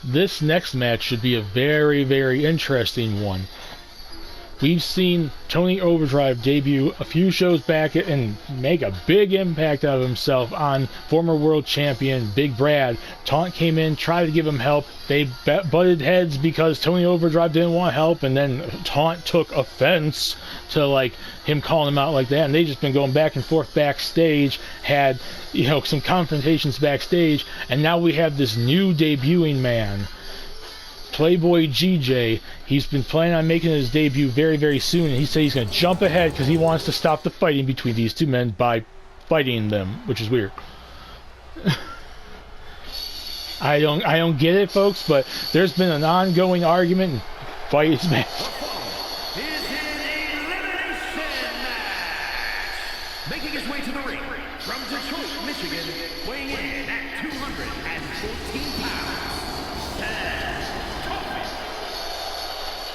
this next match should be a very, very interesting one. We've seen Tony Overdrive debut a few shows back and make a big impact out of himself on former world champion Big Brad. Taunt came in, tried to give him help. They butted heads because Tony Overdrive didn't want help, and then Taunt took offense to like him calling him out like that, and they just been going back and forth backstage, had some confrontations backstage, and now we have this new debuting man, Playboy GJ. He's been planning on making his debut very, very soon, and he said he's going to jump ahead because he wants to stop the fighting between these two men by fighting them, which is weird. I don't get it, folks, but there's been an ongoing argument and fight is back. Making his way to the ring from Detroit, Michigan, weighing in at 214 pounds,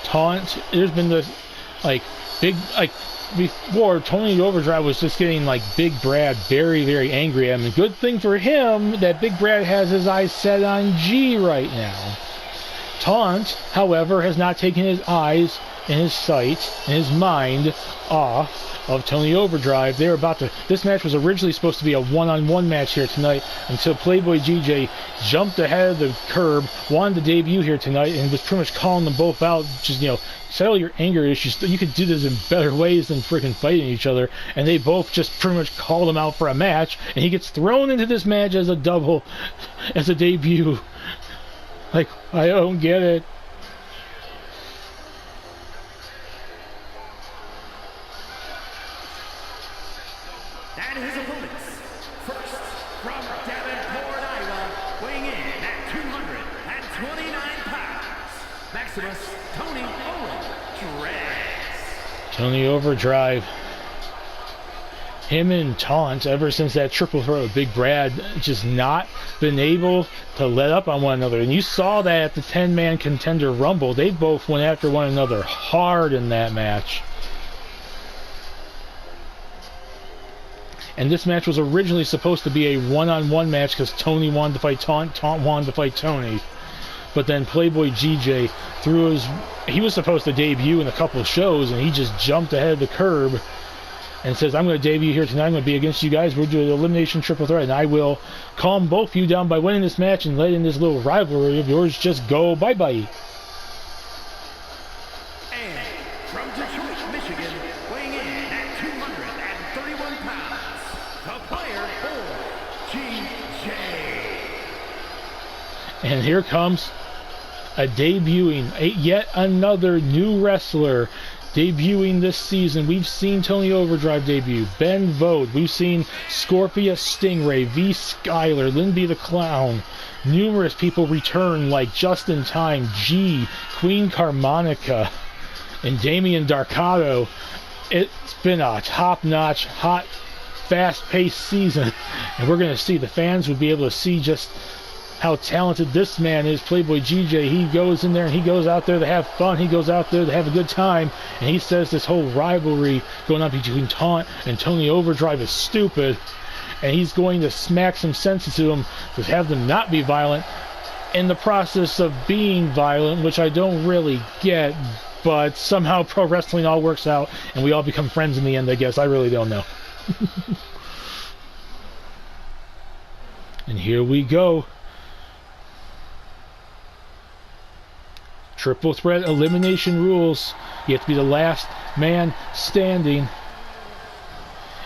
Taunt. There's been this big before Tony Overdrive was just getting Big Brad very, very angry at him. And good thing for him that Big Brad has his eyes set on G right now. Taunt, however, has not taken his eyes and his sight and his mind off of Tony Overdrive. They were about to. This match was originally supposed to be a one-on-one match here tonight until Playboy GJ jumped ahead of the curb, wanted to debut here tonight, and was pretty much calling them both out. Just settle your anger issues. You could do this in better ways than freaking fighting each other. And they both just pretty much called him out for a match, and he gets thrown into this match as a double, as a debut. I don't get it. And his opponents, first from Davenport, Iowa, weighing in at 229 pounds, Maximus Tony Overdrive. Tony Overdrive. Him and Taunt, ever since that triple threat with Big Brad, just not been able to let up on one another. And you saw that at the 10-man Contender Rumble. They both went after one another hard in that match. And this match was originally supposed to be a one-on-one match because Tony wanted to fight Taunt, Taunt wanted to fight Tony. But then Playboy GJ he was supposed to debut in a couple of shows, and he just jumped ahead of the curb and says, I'm going to debut here tonight, I'm going to be against you guys, we're doing an elimination triple threat, and I will calm both of you down by winning this match and letting this little rivalry of yours just go bye-bye. From Detroit, Michigan, weighing in at 231 pounds, the player for GJ. And here comes yet another new wrestler debuting this season. We've seen Tony Overdrive debut, Ben Vode, we've seen Scorpia Stingray, V Skyler, Linby the Clown. Numerous people return like Just in Time, G, Queen Carmonica, and Damian Darkato. It's been a top-notch, hot, fast-paced season, and we're going to see, the fans would be able to see just how talented this man is, Playboy GJ. He goes in there and he goes out there to have fun. He goes out there to have a good time, and he says this whole rivalry going on between Taunt and Tony Overdrive is stupid, and he's going to smack some sense into them to have them not be violent in the process of being violent, which I don't really get, but somehow pro wrestling all works out and we all become friends in the end, I guess. I really don't know. And here we go. Triple threat elimination rules. You have to be the last man standing.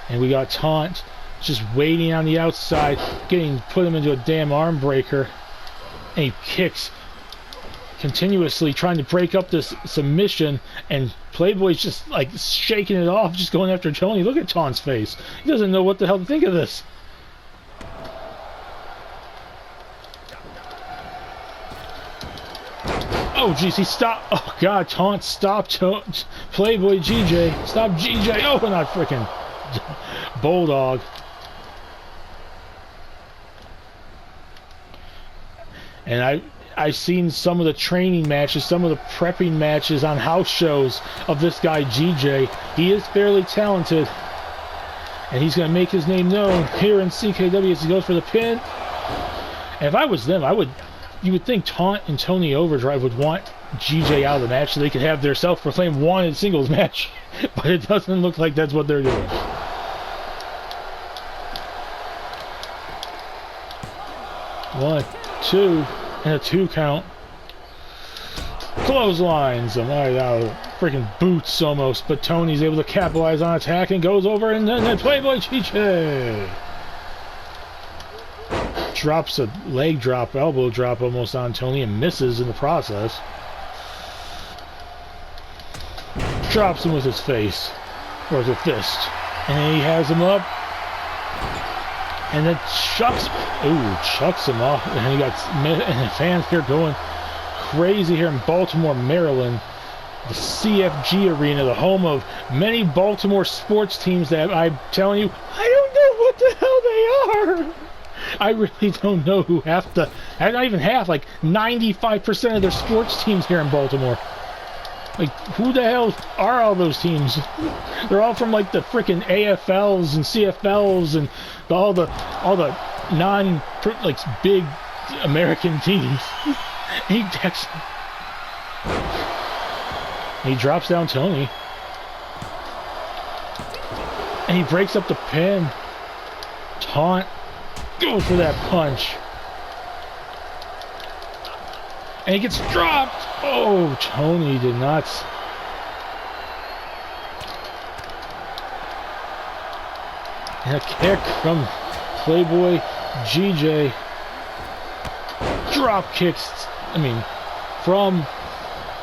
And we got Taunt just waiting on the outside, put him into a damn arm breaker. And he kicks continuously, trying to break up this submission. And Playboy's just shaking it off, just going after Tony. Look at Taunt's face. He doesn't know what the hell to think of this. Oh, jeez, he stopped. Oh, God, Taunt stopped Playboy GJ. Stop GJ. Oh, not freaking Bulldog. And I've seen some of the training matches, some of the prepping matches on house shows of this guy GJ. He is fairly talented, and he's going to make his name known here in CKW as he goes for the pin. And if I was them, I would you would think Taunt and Tony Overdrive would want GJ out of the match so they could have their self-proclaimed wanted singles match, but it doesn't look like that's what they're doing. One, two, and a 2 count. Clotheslines him right out of freaking boots almost, but Tony's able to capitalize on attack and goes over, and then Playboy GJ drops a leg drop, elbow drop almost on Tony and misses in the process. Drops him with his face, or with a fist, and he has him up, and then chucks him off, and he got and the fans here going crazy here in Baltimore, Maryland, the CFG Arena, the home of many Baltimore sports teams that I'm telling you, I don't know what the hell they are. I really don't know who half the, not even half, like 95% of their sports teams here in Baltimore. Like, who the hell are all those teams? They're all from like the freaking AFLs and CFLs and all the non like big American teams. He drops down Tony, and he breaks up the pin. Taunt goes for that punch, and he gets dropped. Oh, Tony did not. And a kick from Playboy GJ. Drop kicks, from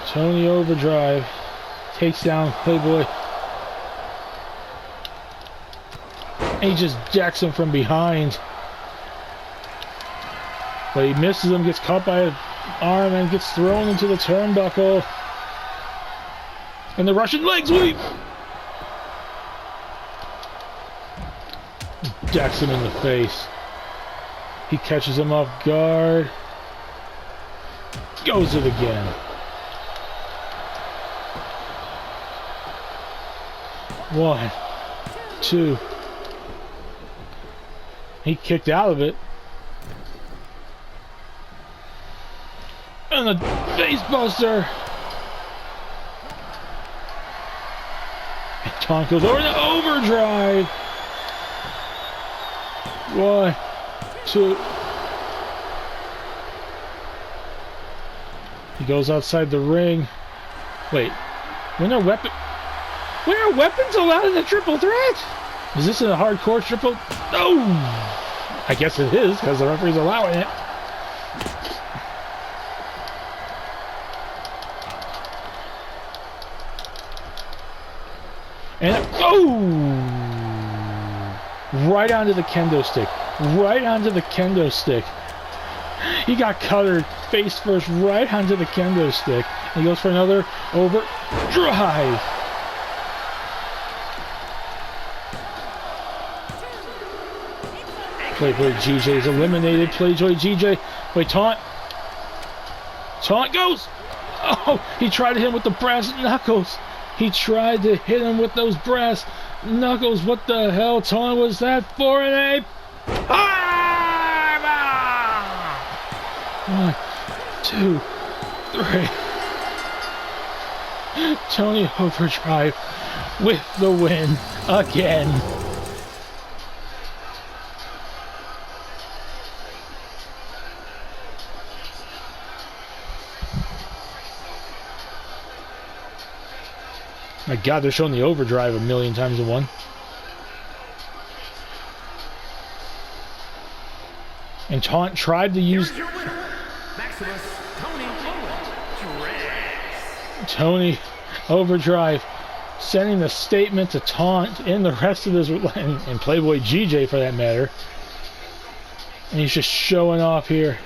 Tony Overdrive. Takes down Playboy. And he just jacks him from behind. But he misses him, gets caught by an arm, and gets thrown into the turnbuckle. And the Russian leg sweep! Jacks him in the face. He catches him off guard. Goes it again. One, two. He kicked out of it. And the face buster. And Taunt goes over to Overdrive. One, two. He goes outside the ring. Wait, when are weapons allowed in the triple threat? Is this a hardcore triple? No! I guess it is, because the referee's allowing it. And right onto the kendo stick. Right onto the kendo stick. He got cuttered face first right onto the kendo stick. He goes for another overdrive. Playboy GJ is eliminated. Playboy GJ. Wait, Taunt. Taunt goes. Oh, he tried to hit him with the brass knuckles. He tried to hit him with those brass knuckles. What the hell, Taunt, was that for? And one, two, three. Tony Overdrive with the win again. My God, they're showing the Overdrive a million times in one. And Taunt tried to use Tony Overdrive sending the statement to Taunt and the rest of this, and Playboy GJ for that matter. And he's just showing off here.